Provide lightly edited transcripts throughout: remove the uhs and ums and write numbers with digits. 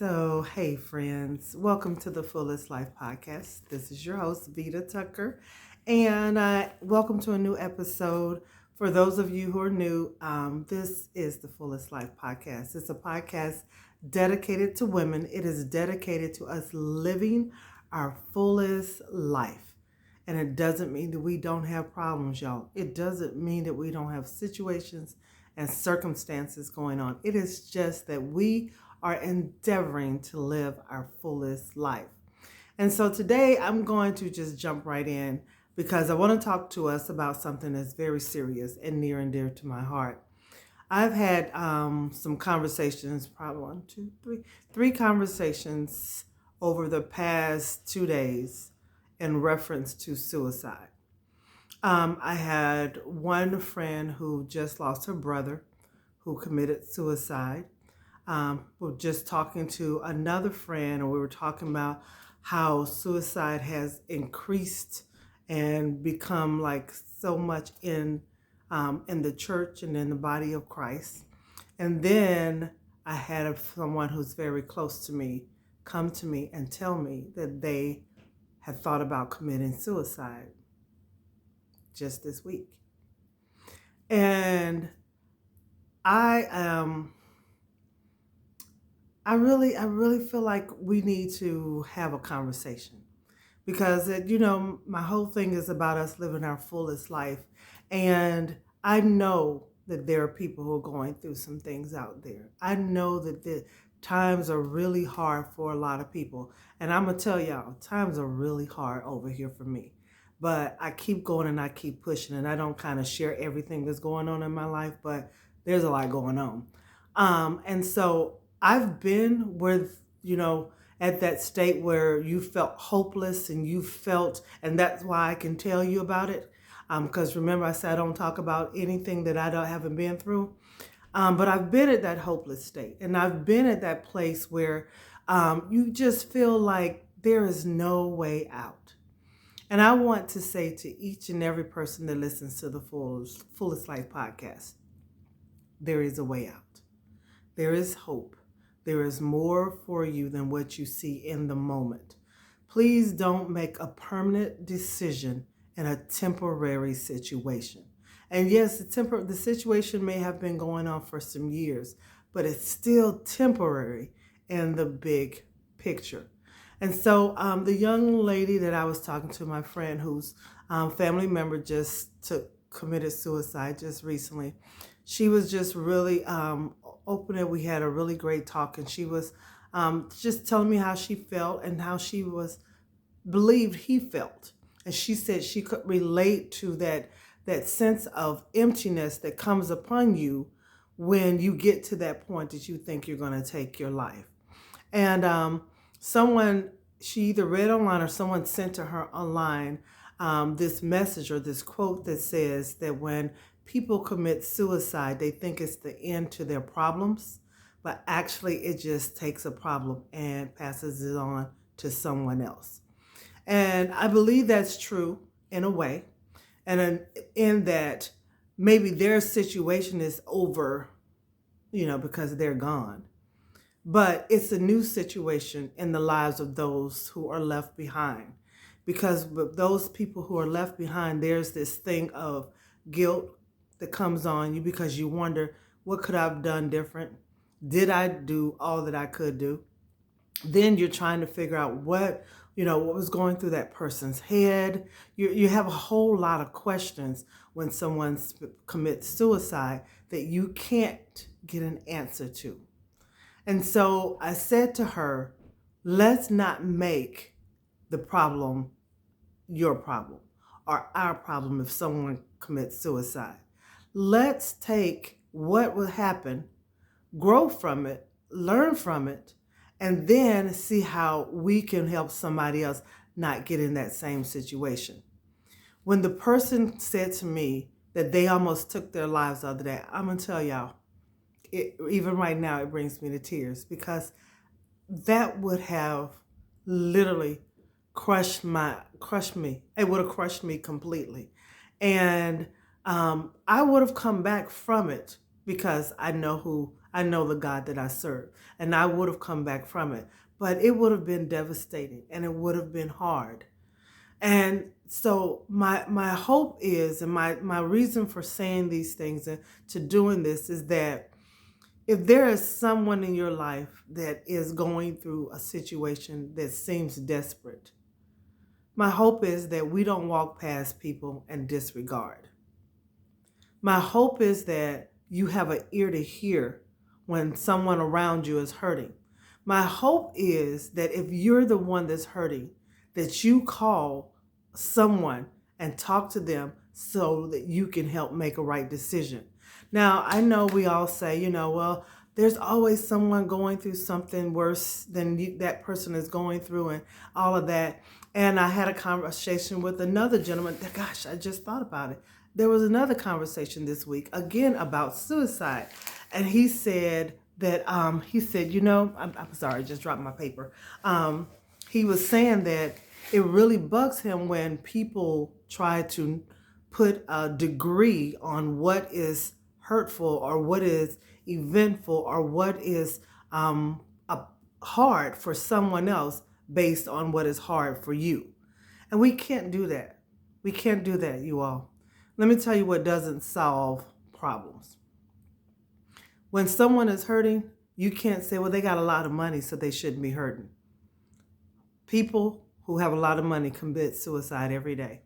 Hey friends, welcome to the Fullest Life podcast. This is your host, Vita Tucker, and welcome to a new episode. For those of you who are new, this is the Fullest Life podcast. It's a podcast dedicated to women. It is dedicated to us living our fullest life. And it doesn't mean that we don't have problems, y'all. It doesn't mean that we don't have situations and circumstances going on. It is just that we are endeavoring to live our fullest life. And so today I'm going to just jump right in because I want to talk to us about something that's very serious and near and dear to my heart. I've had some conversations, probably three conversations over the past 2 days in reference to suicide. I had one friend who just lost her brother who committed suicide. We're just talking to another friend, and we were talking about how suicide has increased and become like so much in the church and in the body of Christ. And then I had someone who's very close to me come to me and tell me that they had thought about committing suicide just this week. And I really feel like we need to have a conversation because my whole thing is about us living our fullest life. And I know that there are people who are going through some things out there. I know that the times are really hard for a lot of people. And I'm going to tell y'all, times are really hard over here for me. But I keep going and I keep pushing, and I don't kind of share everything that's going on in my life, but there's a lot going on. And so I've been at that state where you felt hopeless and and that's why I can tell you about it. Because remember, I said I don't talk about anything that haven't been through. But I've been at that hopeless state, and I've been at that place where you just feel like there is no way out. And I want to say to each and every person that listens to the Fullest Life podcast, there is a way out. There is hope. There is more for you than what you see in the moment. Please don't make a permanent decision in a temporary situation. And yes, the situation may have been going on for some years, but it's still temporary in the big picture. And so the young lady that I was talking to, my friend whose family member just committed suicide just recently, she was just really open, and we had a really great talk, and she was just telling me how she felt and how she believed he felt. And she said she could relate to that sense of emptiness that comes upon you when you get to that point that you think you're going to take your life. And she either read online or someone sent to her online this message or this quote that says that when people commit suicide, they think it's the end to their problems, but actually it just takes a problem and passes it on to someone else. And I believe that's true in a way, and in that maybe their situation is over, because they're gone. But it's a new situation in the lives of those who are left behind. Because with those people who are left behind, there's this thing of guilt that comes on you because you wonder, what could I have done different? Did I do all that I could do? Then you're trying to figure out what was going through that person's head. You have a whole lot of questions when someone commits suicide that you can't get an answer to. And so I said to her, let's not make the problem your problem or our problem if someone commits suicide. Let's take what will happen, grow from it, learn from it, and then see how we can help somebody else not get in that same situation. When the person said to me that they almost took their lives the other day, I'm going to tell y'all, even right now, it brings me to tears because that would have literally crushed me. It would have crushed me completely. And I would have come back from it because I know who I know the God that I serve. And I would have come back from it. But it would have been devastating and it would have been hard. And so my hope is, and my reason for saying these things and to doing this is that if there is someone in your life that is going through a situation that seems desperate, my hope is that we don't walk past people and disregard. My hope is that you have an ear to hear when someone around you is hurting. My hope is that if you're the one that's hurting, that you call someone and talk to them so that you can help make a right decision. Now, I know we all say, well, there's always someone going through something worse than that person is going through and all of that. And I had a conversation with another gentleman. Gosh, I just thought about it. There was another conversation this week, again, about suicide. And he said that, I'm sorry, I just dropped my paper. He was saying that it really bugs him when people try to put a degree on what is hurtful or what is eventful or what is hard for someone else based on what is hard for you. And we can't do that. We can't do that, you all. Let me tell you what doesn't solve problems. When someone is hurting, you can't say, well, they got a lot of money, so they shouldn't be hurting. People who have a lot of money commit suicide every day.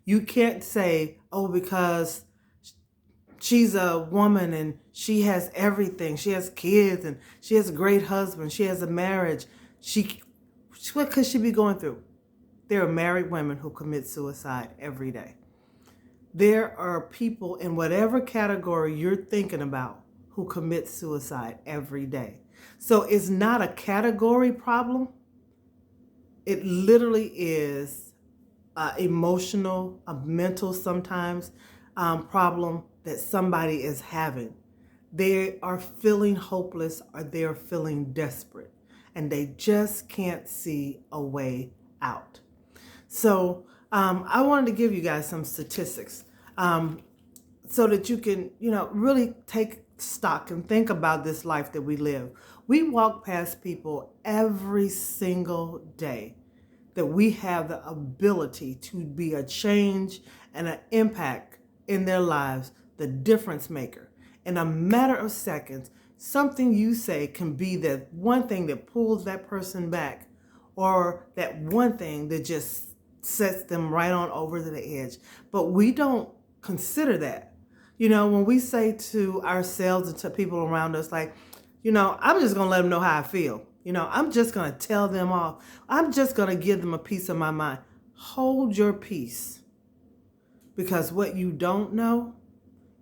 You can't say, oh, because she's a woman and she has everything. She has kids and she has a great husband. She has a marriage. What could she be going through? There are married women who commit suicide every day. There are people in whatever category you're thinking about who commit suicide every day. So it's not a category problem. It literally is emotional, a mental sometimes problem that somebody is having. They are feeling hopeless or they are feeling desperate and they just can't see a way out. So I wanted to give you guys some statistics so that you can, really take stock and think about this life that we live. We walk past people every single day that we have the ability to be a change and an impact in their lives, the difference maker. In a matter of seconds, something you say can be that one thing that pulls that person back or that one thing that just sets them right on over to the edge. But we don't consider that. When we say to ourselves and to people around us, like, I'm just going to let them know how I feel. I'm just going to tell them off. I'm just going to give them a piece of my mind. Hold your peace. Because what you don't know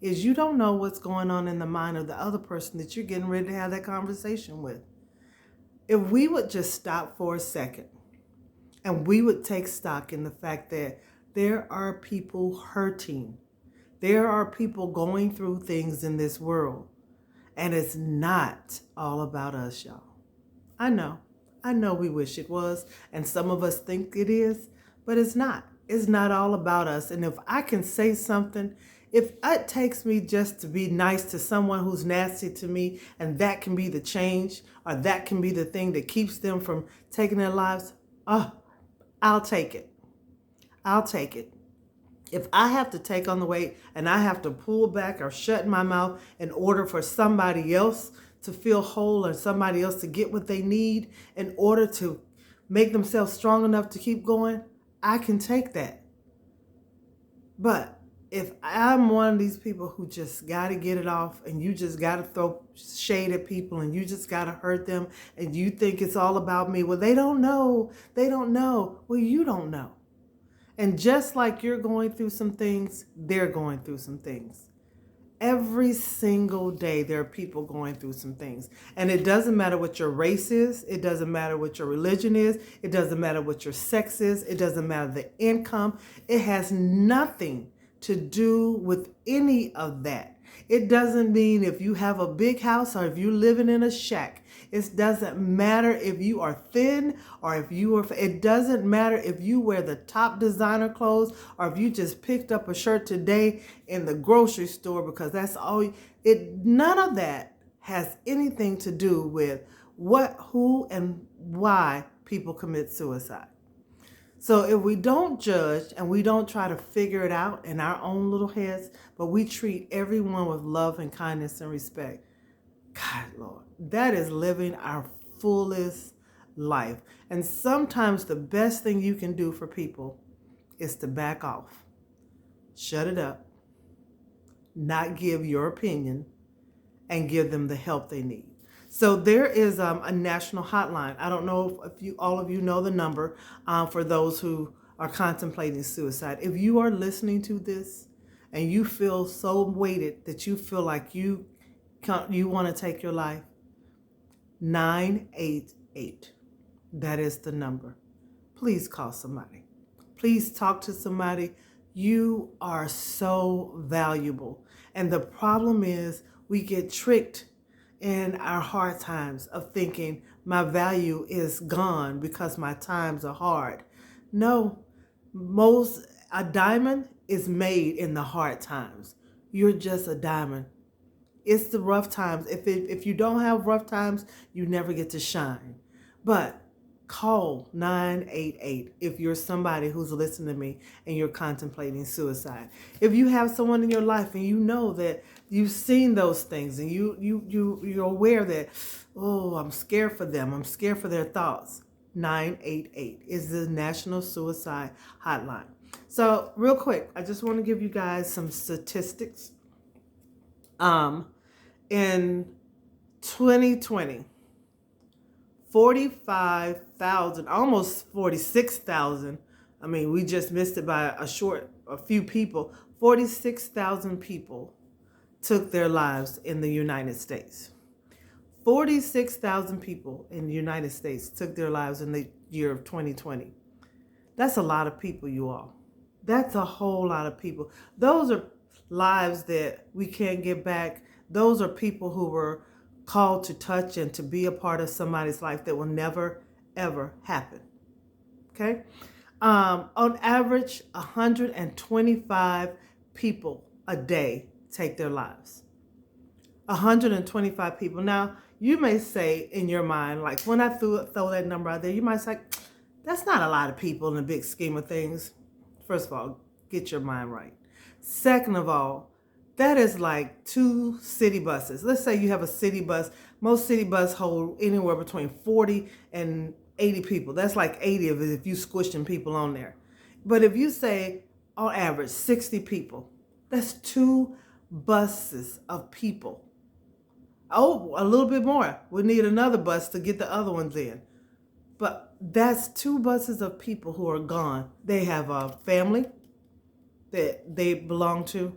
is you don't know what's going on in the mind of the other person that you're getting ready to have that conversation with. If we would just stop for a second and we would take stock in the fact that there are people hurting. There are people going through things in this world. And it's not all about us, y'all. I know we wish it was. And some of us think it is, but it's not. It's not all about us. And if I can say something, if it takes me just to be nice to someone who's nasty to me, and that can be the change, or that can be the thing that keeps them from taking their lives, I'll take it. I'll take it. If I have to take on the weight and I have to pull back or shut my mouth in order for somebody else to feel whole or somebody else to get what they need in order to make themselves strong enough to keep going, I can take that. But if I'm one of these people who just got to get it off and you just got to throw shade at people and you just got to hurt them and you think it's all about me, well, they don't know. They don't know. Well, you don't know. And just like you're going through some things, they're going through some things. Every single day, there are people going through some things. And it doesn't matter what your race is. It doesn't matter what your religion is. It doesn't matter what your sex is. It doesn't matter the income. It has nothing to do with any of that. It doesn't mean if you have a big house or if you're living in a shack. It doesn't matter if you are thin or if you are, it doesn't matter if you wear the top designer clothes or if you just picked up a shirt today in the grocery store because that's all, none of that has anything to do with what, who, and why people commit suicide. So if we don't judge and we don't try to figure it out in our own little heads, but we treat everyone with love and kindness and respect, God, Lord, that is living our fullest life. And sometimes the best thing you can do for people is to back off, shut it up, not give your opinion, and give them the help they need. So there is a national hotline. I don't know if you, all of you know the number for those who are contemplating suicide. If you are listening to this and you feel so weighted that you feel like you want to take your life, 988. That is the number. Please call somebody. Please talk to somebody. You are so valuable. And the problem is we get tricked in our hard times of thinking my value is gone because my times are hard. No, a diamond is made in the hard times. You're just a diamond. It's the rough times. If you don't have rough times, you never get to shine. But call 988 if you're somebody who's listening to me and you're contemplating suicide. If you have someone in your life and you know that you've seen those things and you're aware that, oh, I'm scared for them, I'm scared for their thoughts, 988 is the National Suicide Hotline. So real quick, I just want to give you guys some statistics. In 2020, 45,000, almost 46,000. I mean, we just missed it by a few people. 46,000 people took their lives in the United States. 46,000 people in the United States took their lives in the year of 2020. That's a lot of people, you all. That's a whole lot of people. Those are lives that we can't get back. Those are people who were called to touch and to be a part of somebody's life that will never, ever happen. Okay? On average, 125 people a day take their lives. 125 people. Now, you may say in your mind, like when I throw that number out there, you might say, that's not a lot of people in the big scheme of things. First of all, get your mind right. Second of all, that is like 2 city buses. Let's say you have a city bus. Most city buses hold anywhere between 40 and 80 people. That's like 80 of it if you squishing people on there. But if you say on average 60 people, that's 2 buses of people. Oh, a little bit more. We need another bus to get the other ones in. But that's 2 buses of people who are gone. They have a family that they belong to.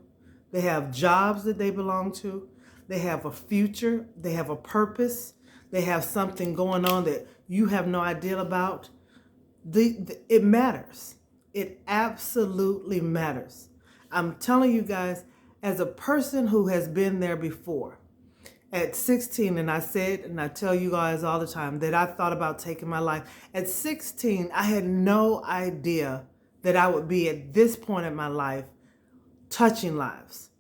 They have jobs that they belong to. They have a future. They have a purpose. They have something going on that you have no idea about. It matters. It absolutely matters. I'm telling you guys, as a person who has been there before, at 16, and I said, and I tell you guys all the time, that I thought about taking my life. At 16, I had no idea that I would be at this point in my life touching lives,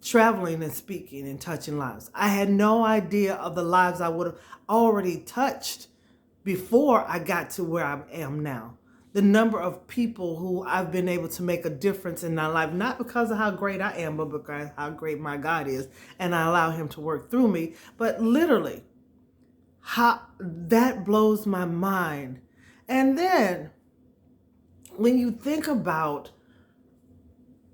traveling and speaking and touching lives. I had no idea of the lives I would have already touched before I got to where I am now. The number of people who I've been able to make a difference in my life, not because of how great I am, but because how great my God is, and I allow him to work through me. But literally, how that blows my mind. And then when you think about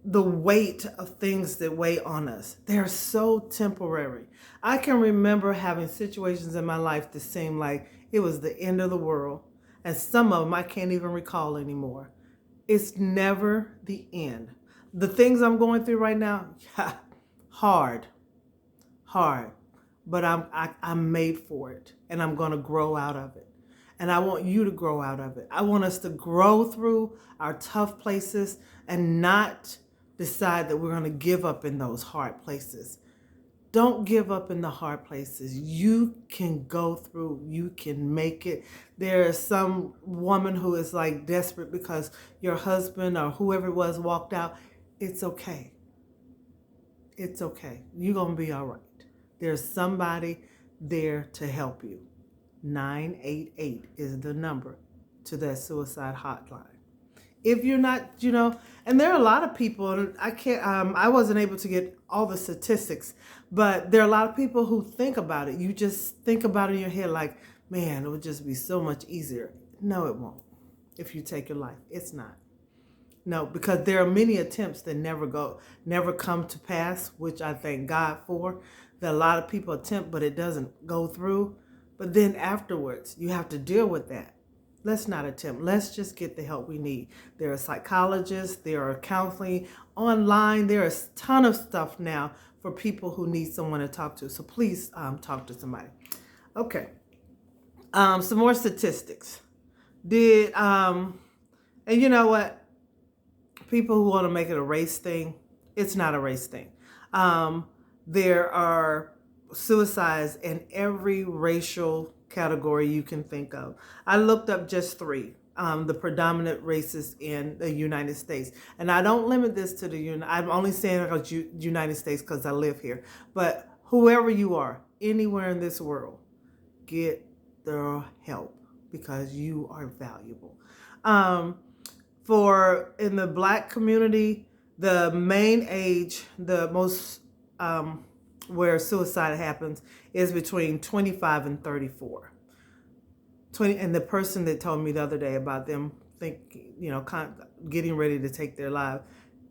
the weight of things that weigh on us, they're so temporary. I can remember having situations in my life that seemed like it was the end of the world, and some of them I can't even recall anymore. It's never the end. The things I'm going through right now, hard, but I'm made for it, and I'm going to grow out of it. And I want you to grow out of it. I want us to grow through our tough places and not decide that we're going to give up in those hard places. Don't give up in the hard places. You can go through. You can make it. There is some woman who is like desperate because your husband or whoever it was walked out. It's okay. It's okay. You're going to be all right. There's somebody there to help you. 988 is the number to that suicide hotline. If you're not, and there are a lot of people, and I wasn't able to get all the statistics, but there are a lot of people who think about it. You just think about it in your head like, man, it would just be so much easier. No, it won't. If you take your life, it's not. No, because there are many attempts that never come to pass, which I thank God for. That a lot of people attempt, but it doesn't go through. But then afterwards, you have to deal with that. Let's not attempt. Let's just get the help we need. There are psychologists, there are counseling online. There is a ton of stuff now for people who need someone to talk to. So please talk to somebody. Okay. Some more statistics. And you know what? People who want to make it a race thing, it's not a race thing. There are suicides in every racial category you can think of. I looked up just three, the predominant races in the United States. And I don't limit this to I'm only saying about United States because I live here. But whoever you are, anywhere in this world, get the help because you are valuable. In the Black community, the main age, the most where suicide happens is between 25 and 34. And the person that told me the other day about them getting ready to take their life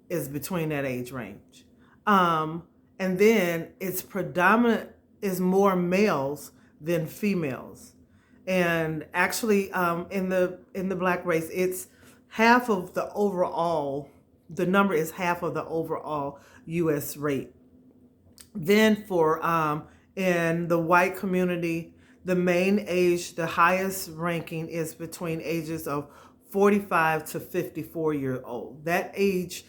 is between that age range. And then it's predominant is more males than females. And actually in the Black race, it's half of the overall, the number is half of the overall U.S. rate. Then for in the white community, the main age, the highest ranking is between ages of 45 to 54 years old. That age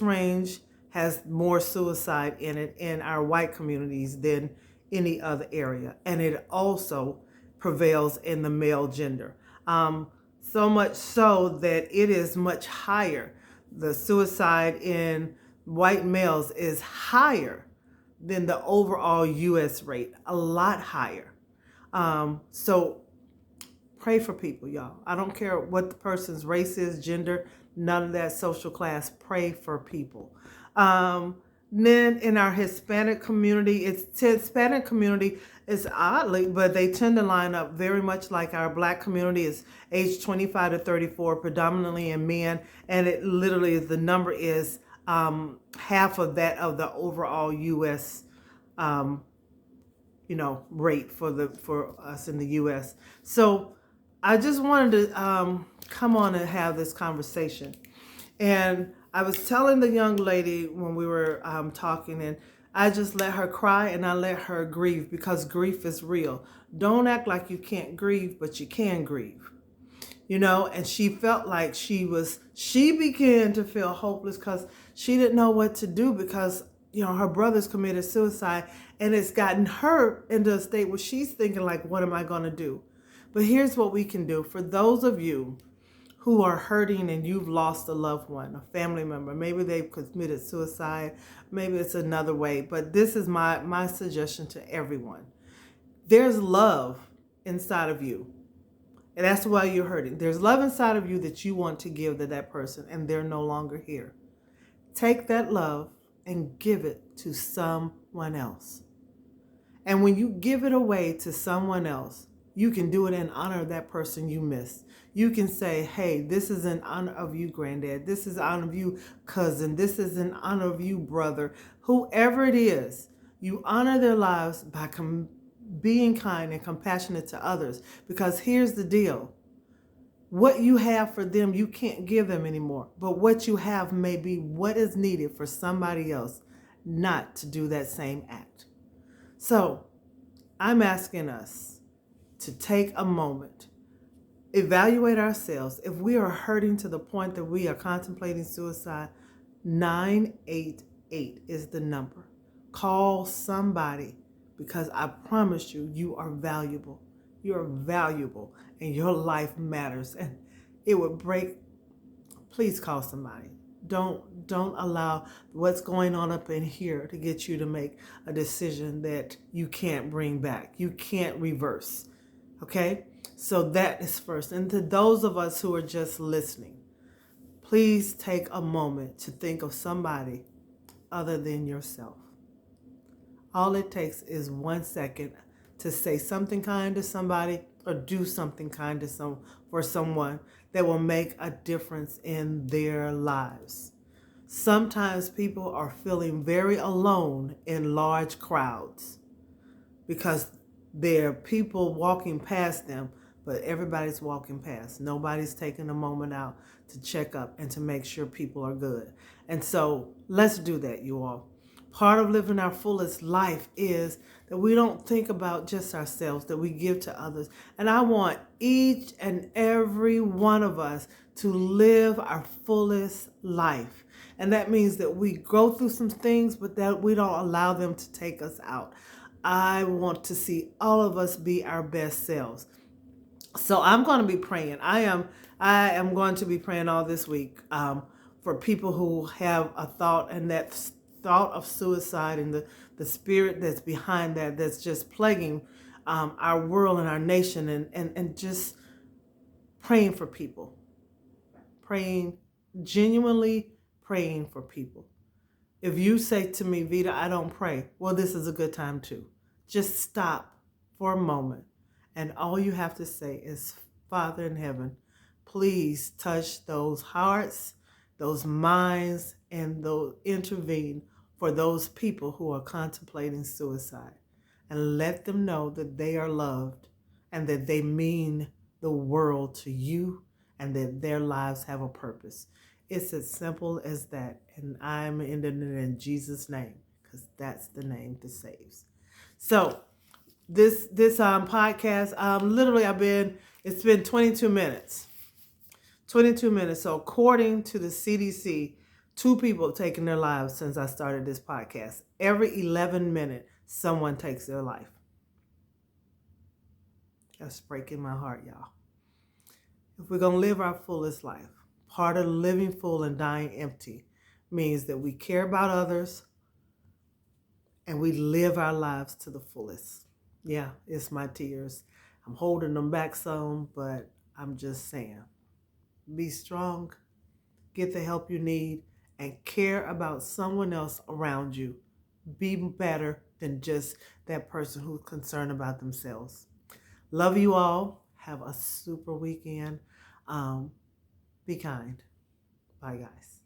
range has more suicide in it in our white communities than any other area. And it also prevails in the male gender. So much so that it is much higher. The suicide in white males is higher than the overall U.S. rate, a lot higher. So pray for people, y'all. I don't care what the person's race is, gender, none of that, social class. Pray for people. Then in our Hispanic community, Hispanic community is oddly, but they tend to line up very much like our Black community. Is age 25 to 34, predominantly in men, and it literally is the number is half of that of the overall U.S. Rate for us in the U.S. So I just wanted to come on and have this conversation. And I was telling the young lady when we were talking, and I just let her cry and I let her grieve because grief is real. Don't act like you can't grieve, but you can grieve. And she felt like she began to feel hopeless because she didn't know what to do because, her brothers committed suicide, and it's gotten her into a state where she's thinking like, what am I going to do? But here's what we can do. For those of you who are hurting and you've lost a loved one, a family member, maybe they've committed suicide, maybe it's another way, but this is my suggestion to everyone. There's love inside of you. And that's why you're hurting. There's love inside of you that you want to give to that person, and they're no longer here. Take that love and give it to someone else. And when you give it away to someone else, you can do it in honor of that person you miss. You can say, hey, this is in honor of you, granddad. This is in honor of you, cousin. This is in honor of you, brother. Whoever it is, you honor their lives by being kind and compassionate to others. Because here's the deal. What you have for them, you can't give them anymore. But what you have may be what is needed for somebody else not to do that same act. So I'm asking us to take a moment, evaluate ourselves. If we are hurting to the point that we are contemplating suicide, 988 is the number. Call somebody, because I promise you, you are valuable. You are valuable and your life matters. And it would break. Please call somebody. Don't allow what's going on up in here to get you to make a decision that you can't bring back. You can't reverse. Okay? So that is first. And to those of us who are just listening, please take a moment to think of somebody other than yourself. All it takes is 1 second to say something kind to somebody or do something kind to for someone that will make a difference in their lives. Sometimes people are feeling very alone in large crowds because there are people walking past them, but everybody's walking past. Nobody's taking a moment out to check up and to make sure people are good. And so let's do that, you all. Part of living our fullest life is that we don't think about just ourselves, that we give to others. And I want each and every one of us to live our fullest life. And that means that we go through some things, but that we don't allow them to take us out. I want to see all of us be our best selves. So I'm going to be praying. I am going to be praying all this week for people who have a thought, and that thought of suicide and the spirit that's behind that, that's just plaguing our world and our nation, and just praying for people. Praying, genuinely praying for people. If you say to me, Vita, I don't pray, well, this is a good time too. Just stop for a moment. And all you have to say is, Father in heaven, please touch those hearts, those minds, and intervene for those people who are contemplating suicide. And let them know that they are loved and that they mean the world to you and that their lives have a purpose. It's as simple as that. And I'm ending it in Jesus' name, because that's the name that saves. So this podcast, literally it's been 22 minutes. 22 minutes. So according to the CDC, 2 people have taken their lives since I started this podcast. Every 11 minutes, someone takes their life. That's breaking my heart, y'all. If we're going to live our fullest life, part of living full and dying empty means that we care about others and we live our lives to the fullest. Yeah, it's my tears. I'm holding them back some, but I'm just saying, be strong, get the help you need, and care about someone else around you. Be better than just that person who's concerned about themselves. Love you all. Have a super weekend. Be kind. Bye, guys.